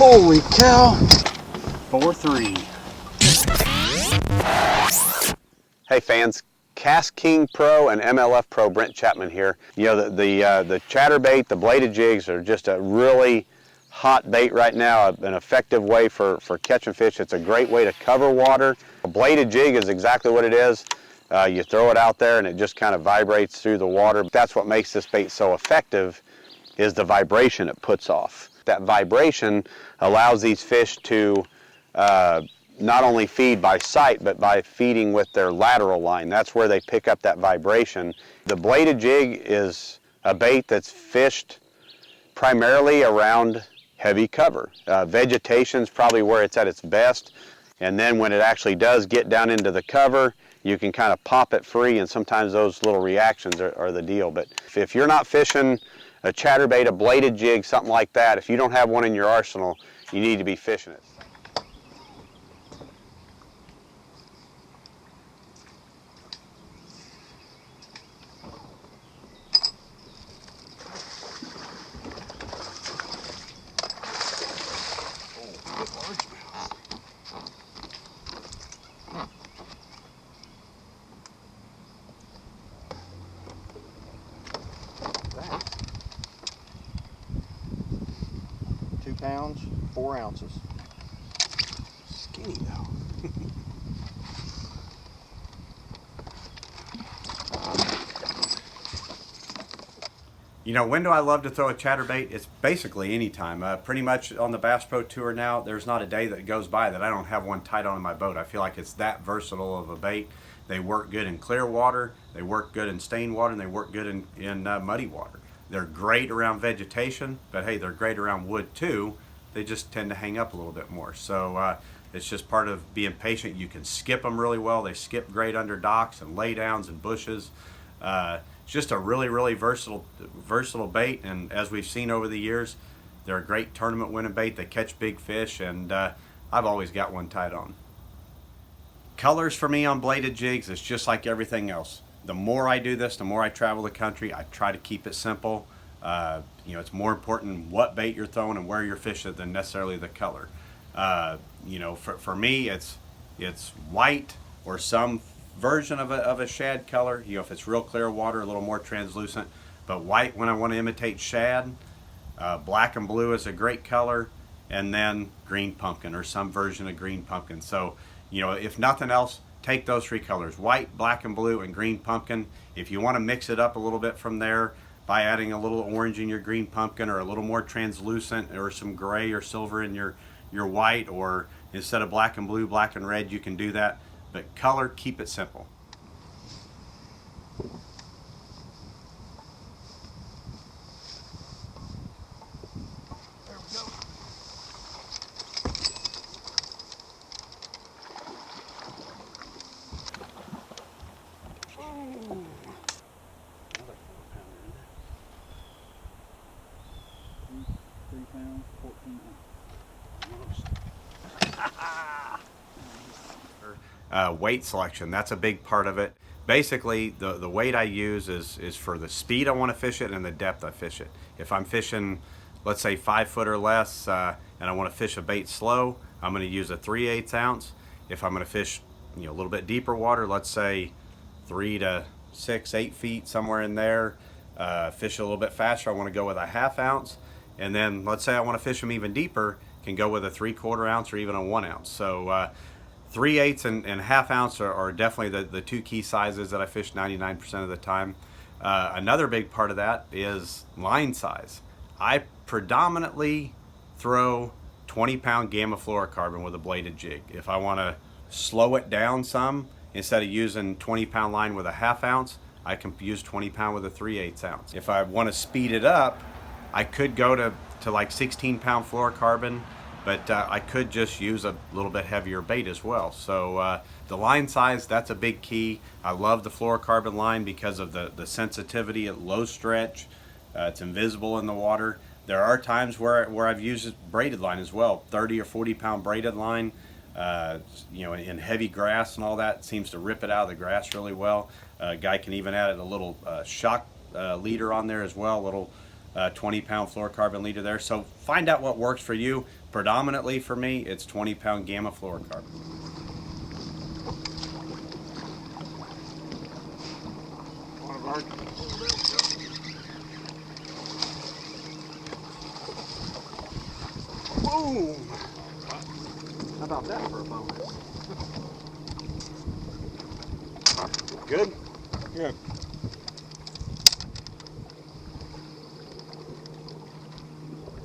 Holy cow. 4-3. Hey fans, KASTKING Pro and MLF Pro, Brent Chapman here. You know, the chatterbait, the bladed jigs are just a really hot bait right now, an effective way for catching fish. It's a great way to cover water. A bladed jig is exactly what it is. You throw it out there and it just kind of vibrates through the water. That's what makes this bait so effective, is the vibration it puts off. That vibration allows these fish to not only feed by sight, but by feeding with their lateral line. That's where they pick up that vibration. The bladed jig is a bait that's fished primarily around heavy cover. Vegetation's probably where it's at its best, and then when it actually does get down into the cover, you can kind of pop it free, and sometimes those little reactions are the deal. But if you're not fishing a chatterbait, a bladed jig, something like that, if you don't have one in your arsenal, you need to be fishing it. Pounds, 4 ounces. Skinny though. You know, when do I love to throw a chatterbait? It's basically any time. Pretty much on the Bass Pro Tour now, there's not a day that goes by that I don't have one tied on in my boat. I feel like it's that versatile of a bait. They work good in clear water, they work good in stained water, and they work good in muddy water. They're great around vegetation, but hey, they're great around wood too. They just tend to hang up a little bit more. So it's just part of being patient. You can skip them really well. They skip great under docks and laydowns and bushes. It's just a really, really versatile bait. And as we've seen over the years, they're a great tournament winning bait. They catch big fish, and I've always got one tied on. Colors for me on bladed jigs is just like everything else. The more I do this, the more I travel the country, I try to keep it simple. You know, it's more important what bait you're throwing and where you're fishing than necessarily the color. You know, for me, it's white or some version of a shad color. You know, if it's real clear water, a little more translucent. But white when I want to imitate shad. Black and blue is a great color, and then green pumpkin or some version of green pumpkin. So, you know, if nothing else, take those 3 colors: white, black and blue, and green pumpkin. If you want to mix it up a little bit from there by adding a little orange in your green pumpkin, or a little more translucent, or some gray or silver in your white, or instead of black and blue, black and red, you can do that. But color, keep it simple. There we go. Ooh. 3 pounds, 14 ounces. Weight selection, that's a big part of it. Basically, the weight I use is for the speed I want to fish it and the depth I fish it. If I'm fishing, let's say 5 foot or less, and I want to fish a bait slow, I'm going to use a 3/8 ounce. If I'm going to fish, you know, a little bit deeper water, let's say 3 to 6, 8 feet, somewhere in there, fish a little bit faster, I want to go with a 1/2 ounce. And then let's say I want to fish them even deeper, can go with a 3/4 ounce or even a 1 ounce. So 3/8 and 1/2 ounce are definitely the 2 key sizes that I fish 99% of the time. Another big part of that is line size. I predominantly throw 20-pound gamma fluorocarbon with a bladed jig. If I want to slow it down some, instead of using 20-pound line with a 1/2 ounce, I can use 20-pound with a 3/8 ounce. If I want to speed it up, I could go to like 16-pound fluorocarbon, but I could just use a little bit heavier bait as well. So the line size, that's a big key. I love the fluorocarbon line because of the sensitivity at low stretch. It's invisible in the water. There are times where I've used braided line as well, 30 or 40-pound braided line. You know, in heavy grass and all that, it seems to rip it out of the grass really well. A guy can even add a little shock leader on there as well, a little 20-pound fluorocarbon leader there. So find out what works for you. Predominantly for me, it's 20-pound gamma fluorocarbon. Boom! How about that for a bonus? Good? Good.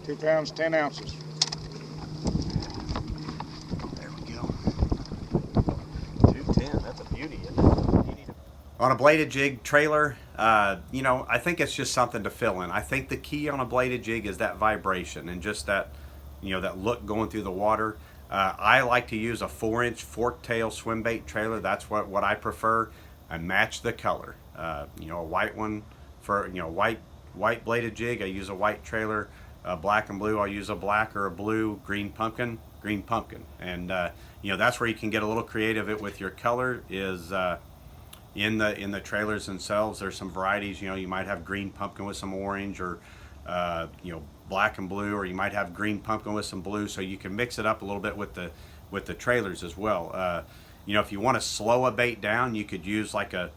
£2, 10 ounces. There we go. 210, that's a beauty, isn't it? On a bladed jig trailer, you know, I think it's just something to fill in. I think the key on a bladed jig is that vibration and just that, you know, that look going through the water. I like to use a 4-inch fork tail swim bait trailer. That's what I prefer. I match the color. You know, a white one for, you know, white bladed jig, I use a white trailer. Black and blue, I'll use a black or a blue. Green pumpkin. And you know, that's where you can get a little creative with your color is in the trailers themselves. There's some varieties. You know, you might have green pumpkin with some orange, or you know, black and blue, or you might have green pumpkin with some blue. So you can mix it up a little bit with the trailers as well. You know, if you want to slow a bait down, you could use like a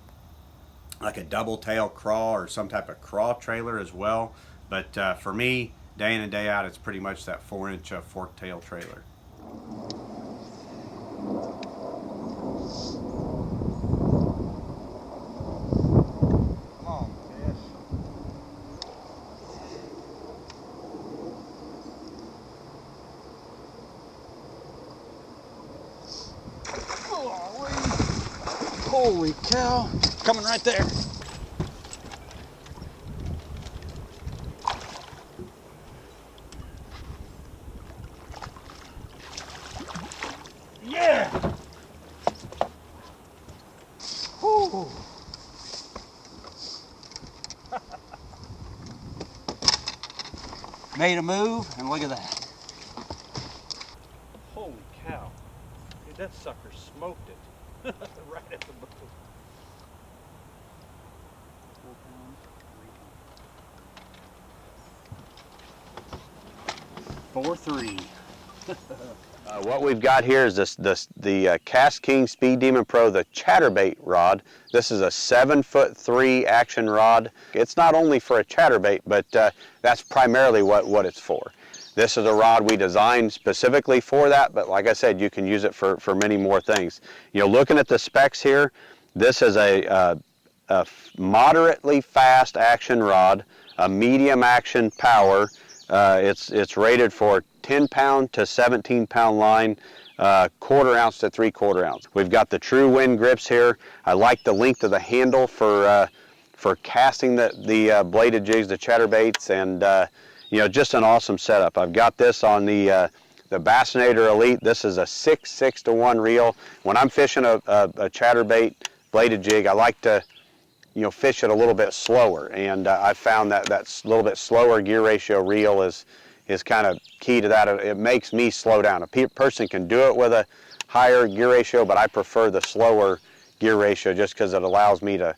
double tail craw or some type of craw trailer as well. But for me, day in and day out, it's pretty much that 4-inch fork tail trailer. Come on, fish. Holy cow. Coming right there. Yeah! Whew. Made a move, and look at that. Holy cow. Dude, that sucker smoked it. Right at the boat. 4-3. What we've got here is the KASTKING Speed Demon Pro, the ChatterBait rod. This is a 7'3" action rod. It's not only for a chatterbait, but that's primarily what it's for. This is a rod we designed specifically for that, but like I said, you can use it for many more things. You know, looking at the specs here, this is a moderately fast action rod, a medium action power. It's rated for 10-pound to 17-pound line, 1/4 ounce to 3/4 ounce. We've got the true wind grips here. I like the length of the handle for casting the bladed jigs, the chatterbaits, and you know, just an awesome setup. I've got this on the Bassinator Elite. This is a 6-6-to-1 reel. When I'm fishing a chatterbait bladed jig, I like to, you know, fish it a little bit slower, and I found that little bit slower gear ratio reel is kind of key to that. It makes me slow down. A person can do it with a higher gear ratio, but I prefer the slower gear ratio just because it allows me to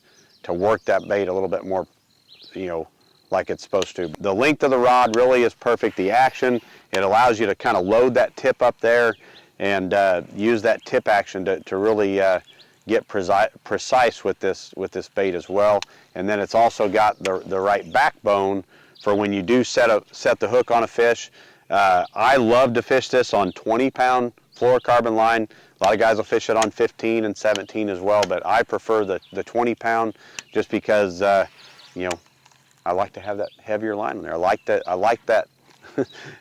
work that bait a little bit more, you know, like it's supposed to. The length of the rod really is perfect. The action, it allows you to kind of load that tip up there and use that tip action to really get precise with this bait as well. And then it's also got the right backbone for when you do set the hook on a fish. I love to fish this on 20-pound fluorocarbon line. A lot of guys will fish it on 15 and 17 as well, but I prefer the 20-pound just because you know, I like to have that heavier line on there. I like that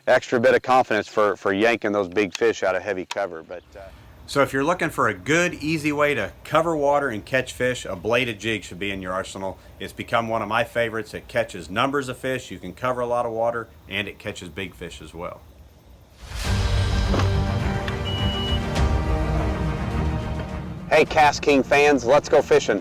extra bit of confidence for yanking those big fish out of heavy cover. But So if you're looking for a good, easy way to cover water and catch fish, a bladed jig should be in your arsenal. It's become one of my favorites. It catches numbers of fish, you can cover a lot of water, and it catches big fish as well. hey, KASTKING fans, let's go fishing.